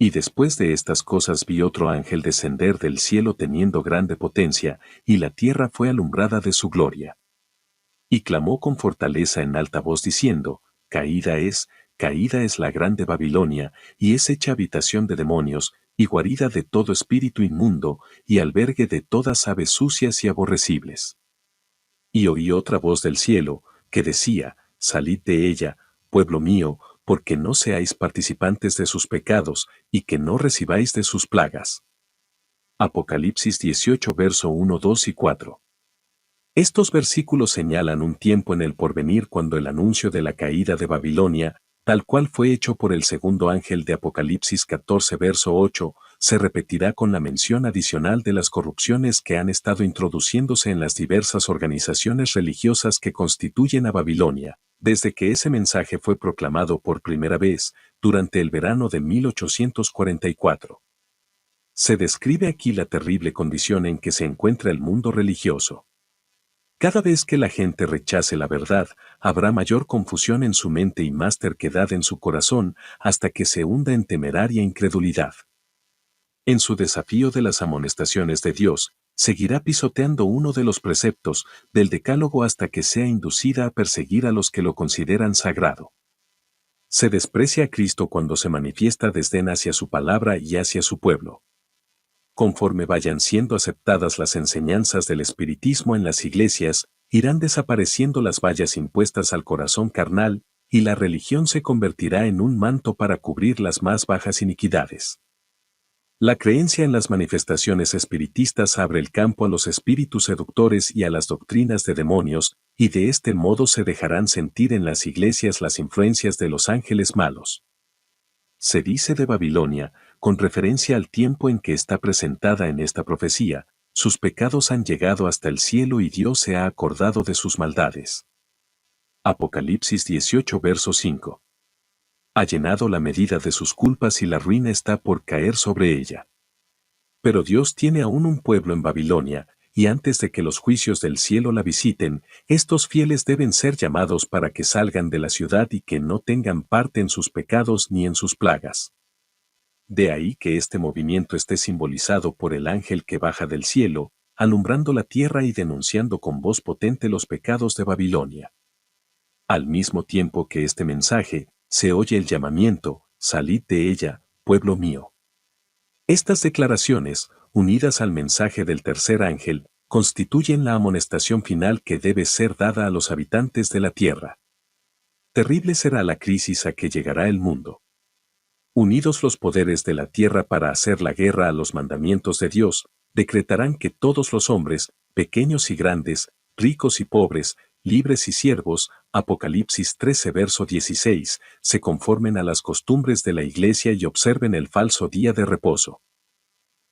Y después de estas cosas vi otro ángel descender del cielo teniendo grande potencia, y la tierra fue alumbrada de su gloria. Y clamó con fortaleza en alta voz diciendo, caída es la grande Babilonia, y es hecha habitación de demonios, y guarida de todo espíritu inmundo, y albergue de todas aves sucias y aborrecibles. Y oí otra voz del cielo, que decía, salid de ella, pueblo mío, porque no seáis participantes de sus pecados, y que no recibáis de sus plagas. Apocalipsis 18 verso 1, 2 y 4. Estos versículos señalan un tiempo en el porvenir cuando el anuncio de la caída de Babilonia, tal cual fue hecho por el segundo ángel de Apocalipsis 14 verso 8, se repetirá con la mención adicional de las corrupciones que han estado introduciéndose en las diversas organizaciones religiosas que constituyen a Babilonia, desde que ese mensaje fue proclamado por primera vez, durante el verano de 1844. Se describe aquí la terrible condición en que se encuentra el mundo religioso. Cada vez que la gente rechace la verdad, habrá mayor confusión en su mente y más terquedad en su corazón, hasta que se hunda en temeraria incredulidad. En su desafío de las amonestaciones de Dios, seguirá pisoteando uno de los preceptos del Decálogo hasta que sea inducida a perseguir a los que lo consideran sagrado. Se desprecia a Cristo cuando se manifiesta desdén hacia su palabra y hacia su pueblo. Conforme vayan siendo aceptadas las enseñanzas del espiritismo en las iglesias, irán desapareciendo las vallas impuestas al corazón carnal, y la religión se convertirá en un manto para cubrir las más bajas iniquidades. La creencia en las manifestaciones espiritistas abre el campo a los espíritus seductores y a las doctrinas de demonios, y de este modo se dejarán sentir en las iglesias las influencias de los ángeles malos. Se dice de Babilonia, con referencia al tiempo en que está presentada en esta profecía, sus pecados han llegado hasta el cielo y Dios se ha acordado de sus maldades. Apocalipsis 18 verso 5. Ha llenado la medida de sus culpas y la ruina está por caer sobre ella. Pero Dios tiene aún un pueblo en Babilonia, y antes de que los juicios del cielo la visiten, estos fieles deben ser llamados para que salgan de la ciudad y que no tengan parte en sus pecados ni en sus plagas. De ahí que este movimiento esté simbolizado por el ángel que baja del cielo, alumbrando la tierra y denunciando con voz potente los pecados de Babilonia. Al mismo tiempo que este mensaje, se oye el llamamiento, salid de ella, pueblo mío. Estas declaraciones, unidas al mensaje del tercer ángel, constituyen la amonestación final que debe ser dada a los habitantes de la tierra. Terrible será la crisis a que llegará el mundo. Unidos los poderes de la tierra para hacer la guerra a los mandamientos de Dios, decretarán que todos los hombres, pequeños y grandes, ricos y pobres, libres y siervos, Apocalipsis 13 verso 16, se conformen a las costumbres de la Iglesia y observen el falso día de reposo.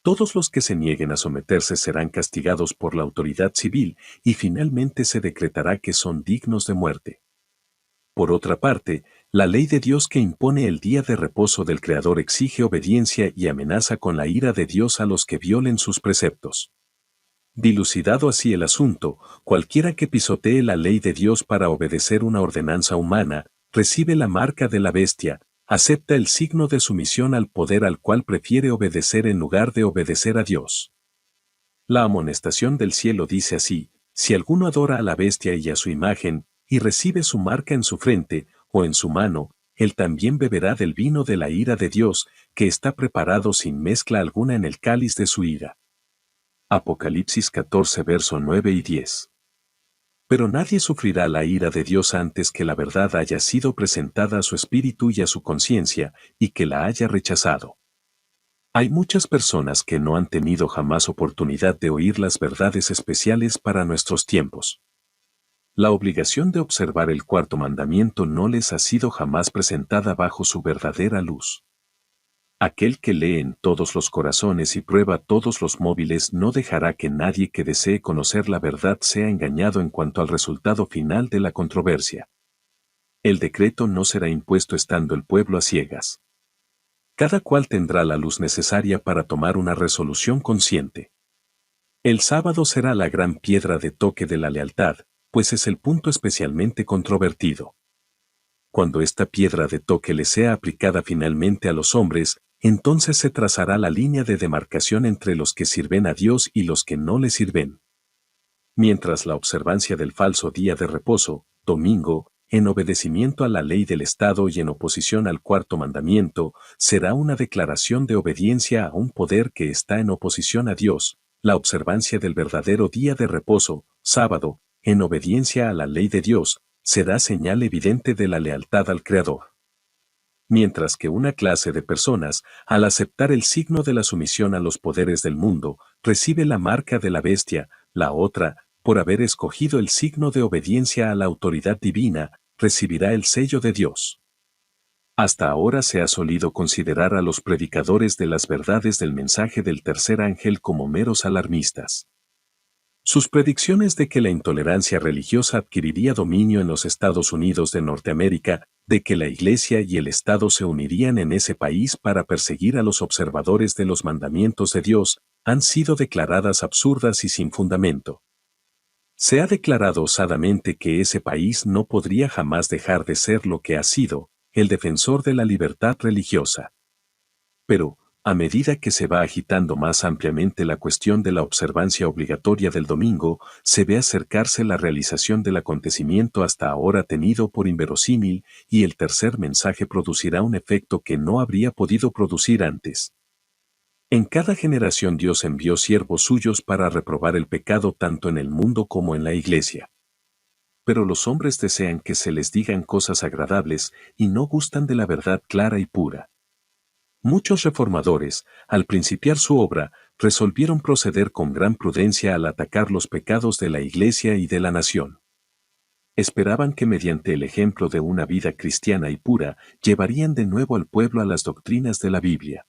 Todos los que se nieguen a someterse serán castigados por la autoridad civil y finalmente se decretará que son dignos de muerte. Por otra parte, la ley de Dios que impone el día de reposo del Creador exige obediencia y amenaza con la ira de Dios a los que violen sus preceptos. Dilucidado así el asunto, cualquiera que pisotee la ley de Dios para obedecer una ordenanza humana, recibe la marca de la bestia, acepta el signo de sumisión al poder al cual prefiere obedecer en lugar de obedecer a Dios. La amonestación del cielo dice así: si alguno adora a la bestia y a su imagen, y recibe su marca en su frente, o en su mano, él también beberá del vino de la ira de Dios, que está preparado sin mezcla alguna en el cáliz de su ira. Apocalipsis 14 verso 9 y 10. Pero nadie sufrirá la ira de Dios antes que la verdad haya sido presentada a su espíritu y a su conciencia, y que la haya rechazado. Hay muchas personas que no han tenido jamás oportunidad de oír las verdades especiales para nuestros tiempos. La obligación de observar el cuarto mandamiento no les ha sido jamás presentada bajo su verdadera luz. Aquel que lee en todos los corazones y prueba todos los móviles no dejará que nadie que desee conocer la verdad sea engañado en cuanto al resultado final de la controversia. El decreto no será impuesto estando el pueblo a ciegas. Cada cual tendrá la luz necesaria para tomar una resolución consciente. El sábado será la gran piedra de toque de la lealtad, pues es el punto especialmente controvertido. Cuando esta piedra de toque le sea aplicada finalmente a los hombres, entonces se trazará la línea de demarcación entre los que sirven a Dios y los que no le sirven. Mientras la observancia del falso día de reposo, domingo, en obedecimiento a la ley del Estado y en oposición al cuarto mandamiento, será una declaración de obediencia a un poder que está en oposición a Dios, la observancia del verdadero día de reposo, sábado, en obediencia a la ley de Dios, será señal evidente de la lealtad al Creador. Mientras que una clase de personas, al aceptar el signo de la sumisión a los poderes del mundo, recibe la marca de la bestia, la otra, por haber escogido el signo de obediencia a la autoridad divina, recibirá el sello de Dios. Hasta ahora se ha solido considerar a los predicadores de las verdades del mensaje del tercer ángel como meros alarmistas. Sus predicciones de que la intolerancia religiosa adquiriría dominio en los Estados Unidos de Norteamérica, de que la Iglesia y el Estado se unirían en ese país para perseguir a los observadores de los mandamientos de Dios, han sido declaradas absurdas y sin fundamento. Se ha declarado osadamente que ese país no podría jamás dejar de ser lo que ha sido, el defensor de la libertad religiosa. Pero, a medida que se va agitando más ampliamente la cuestión de la observancia obligatoria del domingo, se ve acercarse la realización del acontecimiento hasta ahora tenido por inverosímil, y el tercer mensaje producirá un efecto que no habría podido producir antes. En cada generación Dios envió siervos suyos para reprobar el pecado tanto en el mundo como en la Iglesia. Pero los hombres desean que se les digan cosas agradables y no gustan de la verdad clara y pura. Muchos reformadores, al principiar su obra, resolvieron proceder con gran prudencia al atacar los pecados de la Iglesia y de la nación. Esperaban que mediante el ejemplo de una vida cristiana y pura, llevarían de nuevo al pueblo a las doctrinas de la Biblia.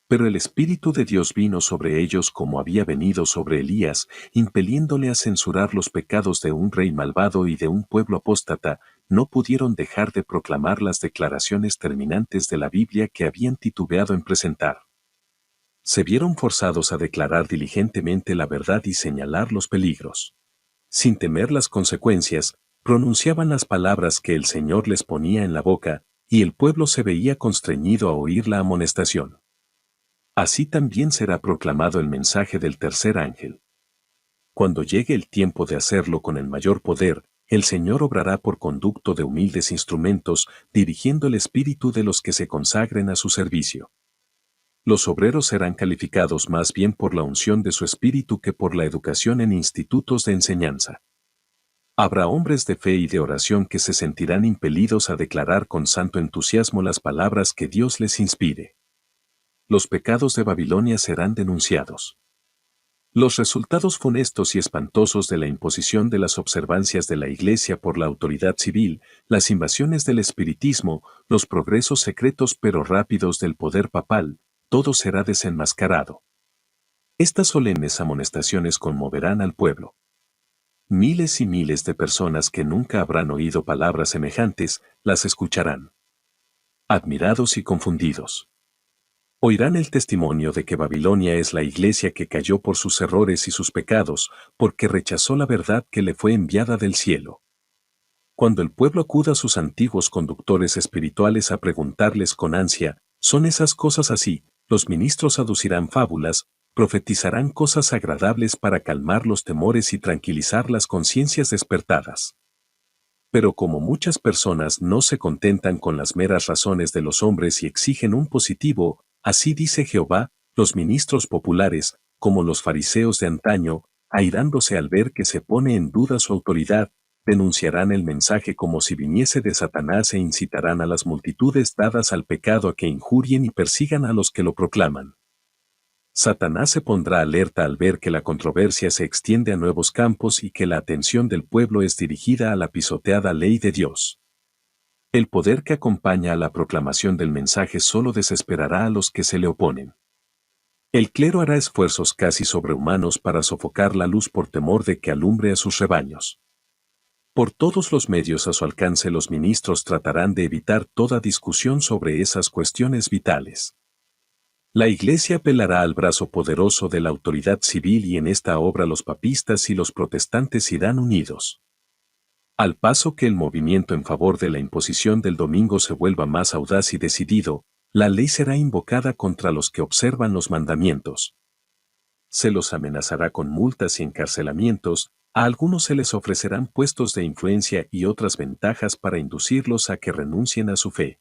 Pero el Espíritu de Dios vino sobre ellos como había venido sobre Elías, impeliéndole a censurar los pecados de un rey malvado y de un pueblo apóstata. No pudieron dejar de proclamar las declaraciones terminantes de la Biblia que habían titubeado en presentar. Se vieron forzados a declarar diligentemente la verdad y señalar los peligros. Sin temer las consecuencias, pronunciaban las palabras que el Señor les ponía en la boca, y el pueblo se veía constreñido a oír la amonestación. Así también será proclamado el mensaje del tercer ángel. Cuando llegue el tiempo de hacerlo con el mayor poder, el Señor obrará por conducto de humildes instrumentos, dirigiendo el espíritu de los que se consagren a su servicio. Los obreros serán calificados más bien por la unción de su espíritu que por la educación en institutos de enseñanza. Habrá hombres de fe y de oración que se sentirán impelidos a declarar con santo entusiasmo las palabras que Dios les inspire. Los pecados de Babilonia serán denunciados. Los resultados funestos y espantosos de la imposición de las observancias de la Iglesia por la autoridad civil, las invasiones del espiritismo, los progresos secretos pero rápidos del poder papal, todo será desenmascarado. Estas solemnes amonestaciones conmoverán al pueblo. Miles y miles de personas que nunca habrán oído palabras semejantes, las escucharán. Admirados y confundidos. Oirán el testimonio de que Babilonia es la Iglesia que cayó por sus errores y sus pecados, porque rechazó la verdad que le fue enviada del cielo. Cuando el pueblo acuda a sus antiguos conductores espirituales a preguntarles con ansia, ¿son esas cosas así? Los ministros aducirán fábulas, profetizarán cosas agradables para calmar los temores y tranquilizar las conciencias despertadas. Pero como muchas personas no se contentan con las meras razones de los hombres y exigen un positivo, así dice Jehová, los ministros populares, como los fariseos de antaño, airándose al ver que se pone en duda su autoridad, denunciarán el mensaje como si viniese de Satanás e incitarán a las multitudes dadas al pecado a que injurien y persigan a los que lo proclaman. Satanás se pondrá alerta al ver que la controversia se extiende a nuevos campos y que la atención del pueblo es dirigida a la pisoteada ley de Dios. El poder que acompaña a la proclamación del mensaje solo desesperará a los que se le oponen. El clero hará esfuerzos casi sobrehumanos para sofocar la luz por temor de que alumbre a sus rebaños. Por todos los medios a su alcance los ministros tratarán de evitar toda discusión sobre esas cuestiones vitales. La Iglesia apelará al brazo poderoso de la autoridad civil y en esta obra los papistas y los protestantes irán unidos. Al paso que el movimiento en favor de la imposición del domingo se vuelva más audaz y decidido, La ley será invocada contra los que observan los mandamientos. Se los amenazará con multas y encarcelamientos, a algunos se les ofrecerán puestos de influencia y otras ventajas para inducirlos a que renuncien a su fe.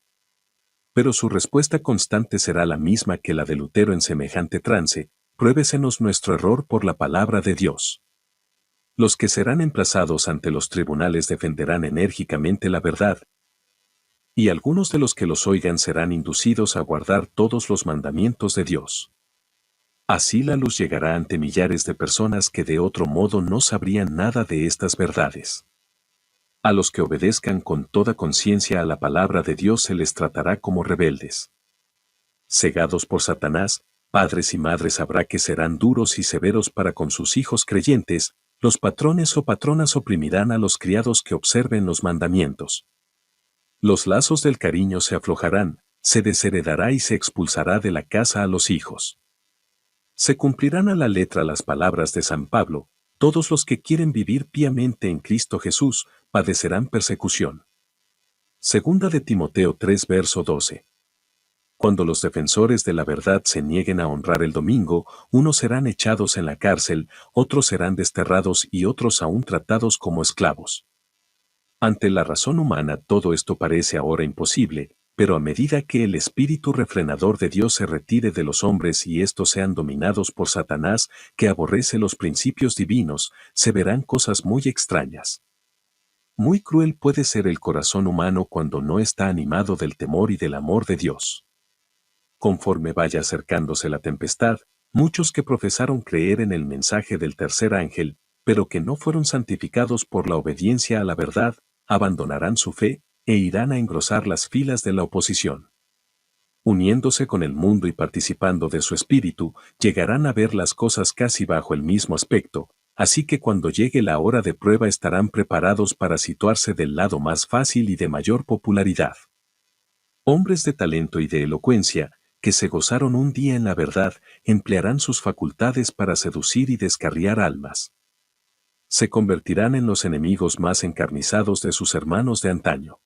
Pero su respuesta constante será la misma que la de Lutero en semejante trance: pruébesenos nuestro error por la palabra de Dios. Los que serán emplazados ante los tribunales defenderán enérgicamente la verdad, y algunos de los que los oigan serán inducidos a guardar todos los mandamientos de Dios. Así la luz llegará ante millares de personas que de otro modo no sabrían nada de estas verdades. A los que obedezcan con toda conciencia a la palabra de Dios se les tratará como rebeldes. Cegados por Satanás, padres y madres habrá que serán duros y severos para con sus hijos creyentes. Los patrones o patronas oprimirán a los criados que observen los mandamientos. Los lazos del cariño se aflojarán, se desheredará y se expulsará de la casa a los hijos. Se cumplirán a la letra las palabras de San Pablo: todos los que quieren vivir piamente en Cristo Jesús padecerán persecución. Segunda de Timoteo 3 verso 12. Cuando los defensores de la verdad se nieguen a honrar el domingo, unos serán echados en la cárcel, otros serán desterrados y otros aún tratados como esclavos. Ante la razón humana todo esto parece ahora imposible, pero a medida que el espíritu refrenador de Dios se retire de los hombres y estos sean dominados por Satanás, que aborrece los principios divinos, se verán cosas muy extrañas. Muy cruel puede ser el corazón humano cuando no está animado del temor y del amor de Dios. Conforme vaya acercándose la tempestad, muchos que profesaron creer en el mensaje del tercer ángel, pero que no fueron santificados por la obediencia a la verdad, abandonarán su fe e irán a engrosar las filas de la oposición. Uniéndose con el mundo y participando de su espíritu, llegarán a ver las cosas casi bajo el mismo aspecto, así que cuando llegue la hora de prueba estarán preparados para situarse del lado más fácil y de mayor popularidad. Hombres de talento y de elocuencia, que se gozaron un día en la verdad, emplearán sus facultades para seducir y descarriar almas. Se convertirán en los enemigos más encarnizados de sus hermanos de antaño.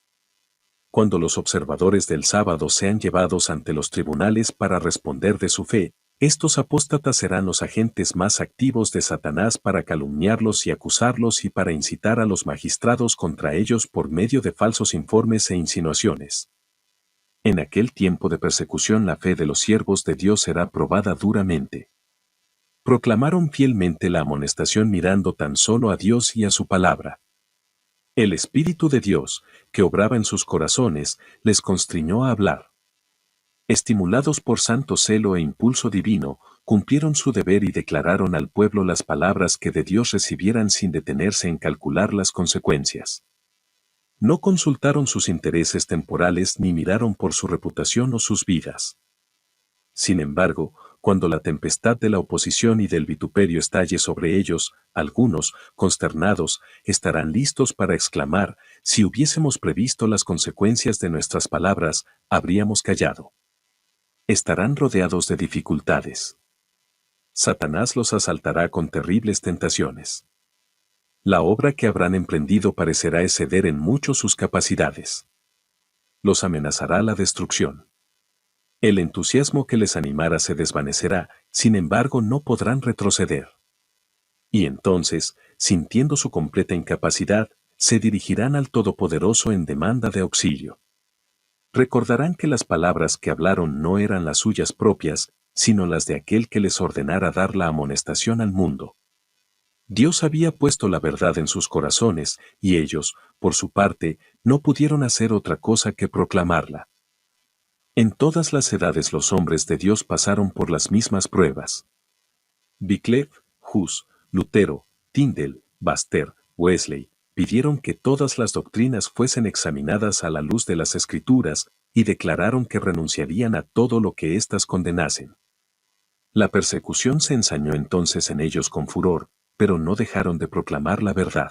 Cuando los observadores del sábado sean llevados ante los tribunales para responder de su fe, estos apóstatas serán los agentes más activos de Satanás para calumniarlos y acusarlos y para incitar a los magistrados contra ellos por medio de falsos informes e insinuaciones. En aquel tiempo de persecución la fe de los siervos de Dios será probada duramente. Proclamaron fielmente la amonestación mirando tan solo a Dios y a su palabra. El Espíritu de Dios, que obraba en sus corazones, les constriñó a hablar. Estimulados por santo celo e impulso divino, cumplieron su deber y declararon al pueblo las palabras que de Dios recibieran sin detenerse en calcular las consecuencias. No consultaron sus intereses temporales ni miraron por su reputación o sus vidas. Sin embargo, cuando la tempestad de la oposición y del vituperio estalle sobre ellos, algunos, consternados, estarán listos para exclamar: si hubiésemos previsto las consecuencias de nuestras palabras, habríamos callado. Estarán rodeados de dificultades. Satanás los asaltará con terribles tentaciones. La obra que habrán emprendido parecerá exceder en mucho sus capacidades. Los amenazará la destrucción. El entusiasmo que les animara se desvanecerá, sin embargo no podrán retroceder. Y entonces, sintiendo su completa incapacidad, se dirigirán al Todopoderoso en demanda de auxilio. Recordarán que las palabras que hablaron no eran las suyas propias, sino las de aquel que les ordenara dar la amonestación al mundo. Dios había puesto la verdad en sus corazones, y ellos, por su parte, no pudieron hacer otra cosa que proclamarla. En todas las edades los hombres de Dios pasaron por las mismas pruebas. Wycliffe, Hus, Lutero, Tyndale, Baxter, Wesley, pidieron que todas las doctrinas fuesen examinadas a la luz de las Escrituras, y declararon que renunciarían a todo lo que éstas condenasen. La persecución se ensañó entonces en ellos con furor, pero no dejaron de proclamar la verdad.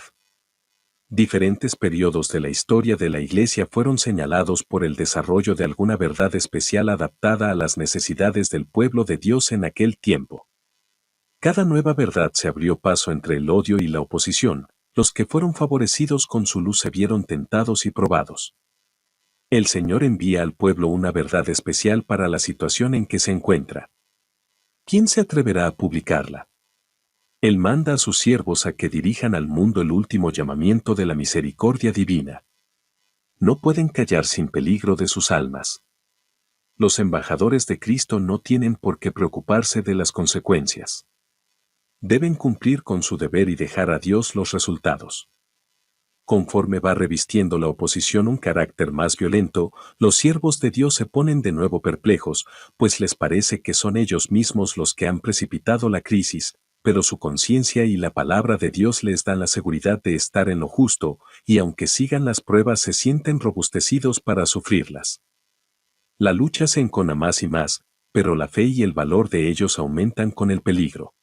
Diferentes periodos de la historia de la Iglesia fueron señalados por el desarrollo de alguna verdad especial adaptada a las necesidades del pueblo de Dios en aquel tiempo. Cada nueva verdad se abrió paso entre el odio y la oposición. Los que fueron favorecidos con su luz se vieron tentados y probados. El Señor envía al pueblo una verdad especial para la situación en que se encuentra. ¿Quién se atreverá a publicarla? Él manda a sus siervos a que dirijan al mundo el último llamamiento de la misericordia divina. No pueden callar sin peligro de sus almas. Los embajadores de Cristo no tienen por qué preocuparse de las consecuencias. Deben cumplir con su deber y dejar a Dios los resultados. Conforme va revistiendo la oposición un carácter más violento, los siervos de Dios se ponen de nuevo perplejos, pues les parece que son ellos mismos los que han precipitado la crisis, pero su conciencia y la palabra de Dios les dan la seguridad de estar en lo justo, y aunque sigan las pruebas se sienten robustecidos para sufrirlas. La lucha se encona más y más, pero la fe y el valor de ellos aumentan con el peligro.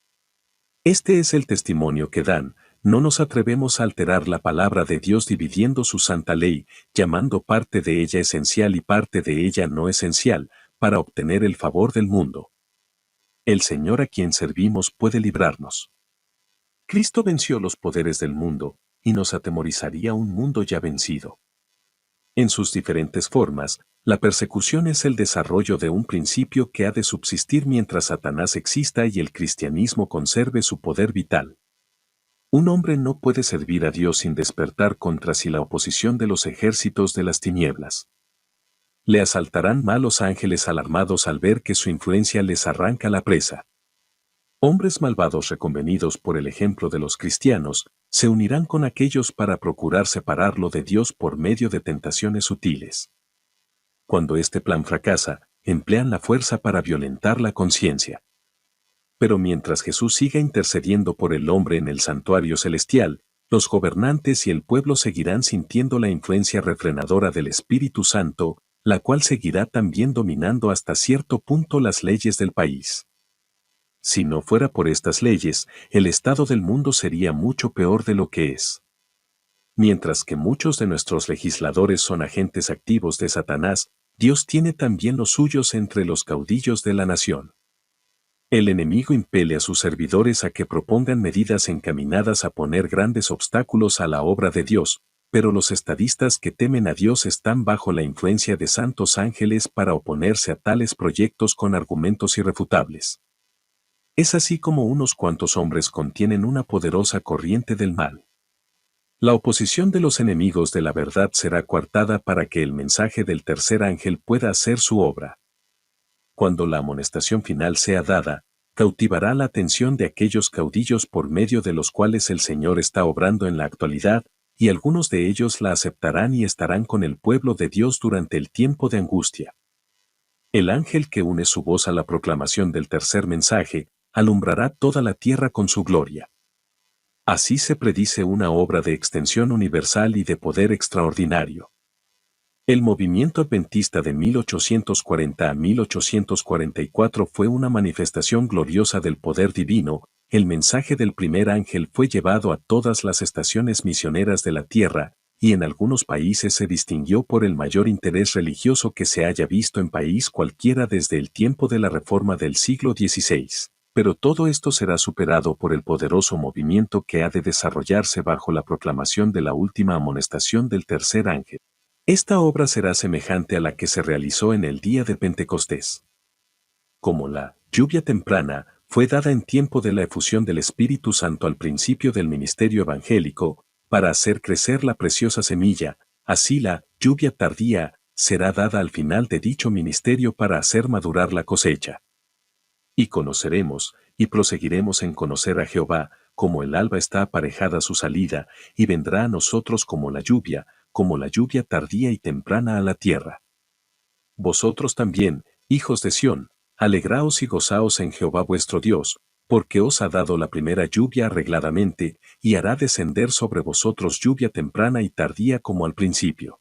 Este es el testimonio que dan. No nos atrevemos a alterar la palabra de Dios dividiendo su santa ley, llamando parte de ella esencial y parte de ella no esencial, para obtener el favor del mundo. El Señor a quien servimos puede librarnos. Cristo venció los poderes del mundo, y nos atemorizaría un mundo ya vencido. En sus diferentes formas, la persecución es el desarrollo de un principio que ha de subsistir mientras Satanás exista y el cristianismo conserve su poder vital. Un hombre no puede servir a Dios sin despertar contra sí la oposición de los ejércitos de las tinieblas. Le asaltarán malos ángeles alarmados al ver que su influencia les arranca la presa. Hombres malvados reconvenidos por el ejemplo de los cristianos, se unirán con aquellos para procurar separarlo de Dios por medio de tentaciones sutiles. Cuando este plan fracasa, emplean la fuerza para violentar la conciencia. Pero mientras Jesús siga intercediendo por el hombre en el santuario celestial, los gobernantes y el pueblo seguirán sintiendo la influencia refrenadora del Espíritu Santo, la cual seguirá también dominando hasta cierto punto las leyes del país. Si no fuera por estas leyes, el estado del mundo sería mucho peor de lo que es. Mientras que muchos de nuestros legisladores son agentes activos de Satanás, Dios tiene también los suyos entre los caudillos de la nación. El enemigo impele a sus servidores a que propongan medidas encaminadas a poner grandes obstáculos a la obra de Dios, pero los estadistas que temen a Dios están bajo la influencia de santos ángeles para oponerse a tales proyectos con argumentos irrefutables. Es así como unos cuantos hombres contienen una poderosa corriente del mal. La oposición de los enemigos de la verdad será coartada para que el mensaje del tercer ángel pueda hacer su obra. Cuando la amonestación final sea dada, cautivará la atención de aquellos caudillos por medio de los cuales el Señor está obrando en la actualidad, y algunos de ellos la aceptarán y estarán con el pueblo de Dios durante el tiempo de angustia. El ángel que une su voz a la proclamación del tercer mensaje, alumbrará toda la tierra con su gloria. Así se predice una obra de extensión universal y de poder extraordinario. El movimiento adventista de 1840 a 1844 fue una manifestación gloriosa del poder divino. El mensaje del primer ángel fue llevado a todas las estaciones misioneras de la tierra, y en algunos países se distinguió por el mayor interés religioso que se haya visto en país cualquiera desde el tiempo de la Reforma del siglo XVI. Pero todo esto será superado por el poderoso movimiento que ha de desarrollarse bajo la proclamación de la última amonestación del tercer ángel. Esta obra será semejante a la que se realizó en el día de Pentecostés. Como la lluvia temprana fue dada en tiempo de la efusión del Espíritu Santo al principio del ministerio evangélico, para hacer crecer la preciosa semilla, así la lluvia tardía será dada al final de dicho ministerio para hacer madurar la cosecha. Y conoceremos, y proseguiremos en conocer a Jehová, como el alba está aparejada a su salida, y vendrá a nosotros como la lluvia tardía y temprana a la tierra. Vosotros también, hijos de Sión, alegraos y gozaos en Jehová vuestro Dios, porque os ha dado la primera lluvia arregladamente, y hará descender sobre vosotros lluvia temprana y tardía como al principio.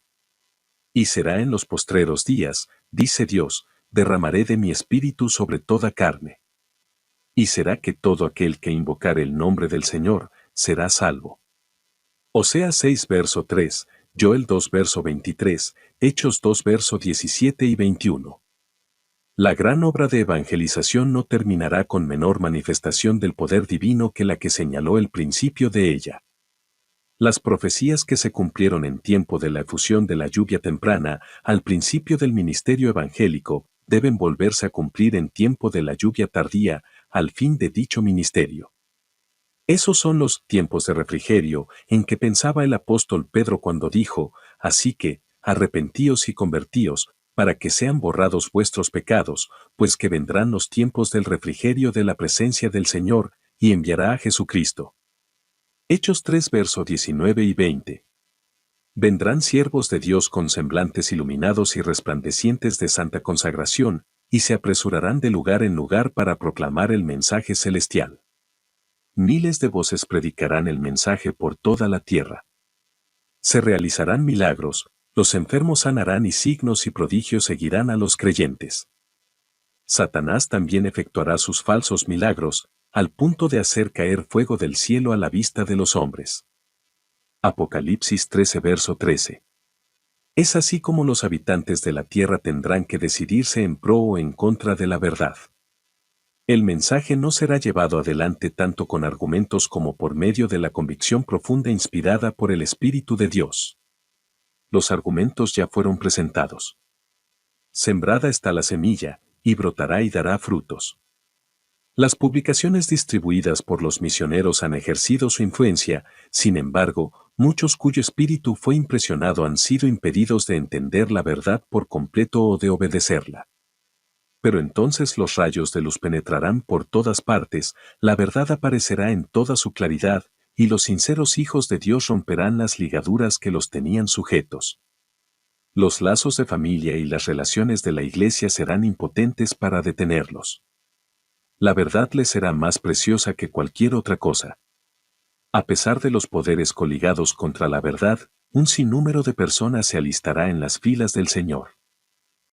Y será en los postreros días, dice Dios, derramaré de mi espíritu sobre toda carne. Y será que todo aquel que invocare el nombre del Señor, será salvo. Oseas 6 verso 3, Joel 2 verso 23, Hechos 2 verso 17 y 21. La gran obra de evangelización no terminará con menor manifestación del poder divino que la que señaló el principio de ella. Las profecías que se cumplieron en tiempo de la efusión de la lluvia temprana, al principio del ministerio evangélico, deben volverse a cumplir en tiempo de la lluvia tardía, al fin de dicho ministerio. Esos son los tiempos de refrigerio en que pensaba el apóstol Pedro cuando dijo, así que, arrepentíos y convertíos, para que sean borrados vuestros pecados, pues que vendrán los tiempos del refrigerio de la presencia del Señor, y enviará a Jesucristo. Hechos 3 verso 19 y 20. Vendrán siervos de Dios con semblantes iluminados y resplandecientes de santa consagración, y se apresurarán de lugar en lugar para proclamar el mensaje celestial. Miles de voces predicarán el mensaje por toda la tierra. Se realizarán milagros, los enfermos sanarán y signos y prodigios seguirán a los creyentes. Satanás también efectuará sus falsos milagros, al punto de hacer caer fuego del cielo a la vista de los hombres. Apocalipsis 13 verso 13. Es así como los habitantes de la tierra tendrán que decidirse en pro o en contra de la verdad. El mensaje no será llevado adelante tanto con argumentos como por medio de la convicción profunda inspirada por el Espíritu de Dios. Los argumentos ya fueron presentados. Sembrada está la semilla, y brotará y dará frutos. Las publicaciones distribuidas por los misioneros han ejercido su influencia, sin embargo, muchos cuyo espíritu fue impresionado han sido impedidos de entender la verdad por completo o de obedecerla. Pero entonces los rayos de luz penetrarán por todas partes, la verdad aparecerá en toda su claridad, y los sinceros hijos de Dios romperán las ligaduras que los tenían sujetos. Los lazos de familia y las relaciones de la Iglesia serán impotentes para detenerlos. La verdad les será más preciosa que cualquier otra cosa. A pesar de los poderes coligados contra la verdad, un sinnúmero de personas se alistará en las filas del Señor.